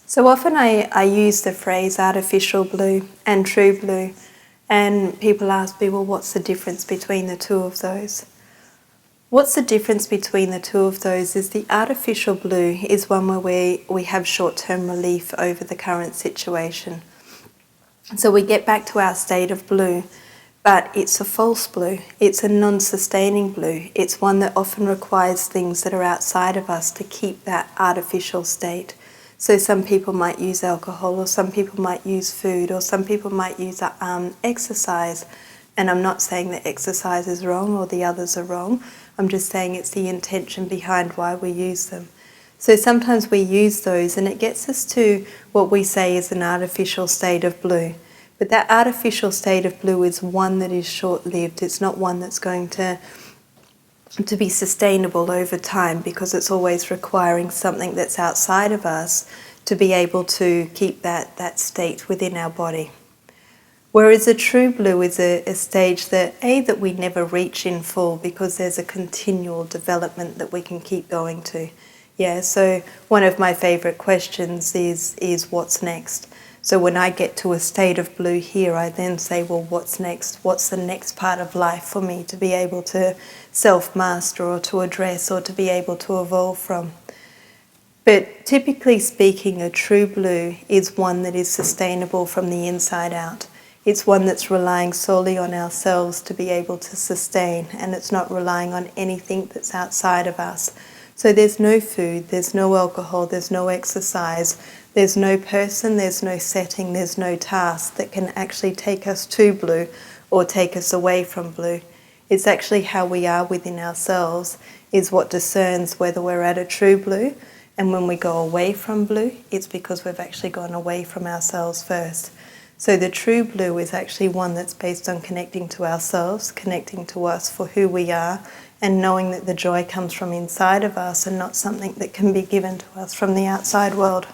So often I use the phrase artificial blue and true blue, and people ask me, well, what's the difference between the two of those? What's the difference between the two of those is the artificial blue is one where we have short-term relief over the current situation. So we get back to our state of blue, but it's a false blue. It's a non-sustaining blue. It's one that often requires things that are outside of us to keep that artificial state. So some people might use alcohol, or some people might use food, or some people might use exercise. And I'm not saying that exercise is wrong or the others are wrong. I'm just saying it's the intention behind why we use them. So sometimes we use those and it gets us to what we say is an artificial state of blue. But that artificial state of blue is one that is short-lived. It's not one that's going to be sustainable over time, because it's always requiring something that's outside of us to be able to keep that state within our body. Whereas a true blue is a stage that we never reach in full, because there's a continual development that we can keep going to. Yeah, so one of my favourite questions is what's next? So when I get to a state of blue here, I then say, well, what's next? What's the next part of life for me to be able to self-master or to address or to be able to evolve from? But typically speaking, a true blue is one that is sustainable from the inside out. It's one that's relying solely on ourselves to be able to sustain, and it's not relying on anything that's outside of us. So there's no food, there's no alcohol, there's no exercise, there's no person, there's no setting, there's no task that can actually take us to blue or take us away from blue. It's actually how we are within ourselves is what discerns whether we're at a true blue, and when we go away from blue, it's because we've actually gone away from ourselves first. So the true blue is actually one that's based on connecting to ourselves, connecting to us for who we are, and knowing that the joy comes from inside of us and not something that can be given to us from the outside world.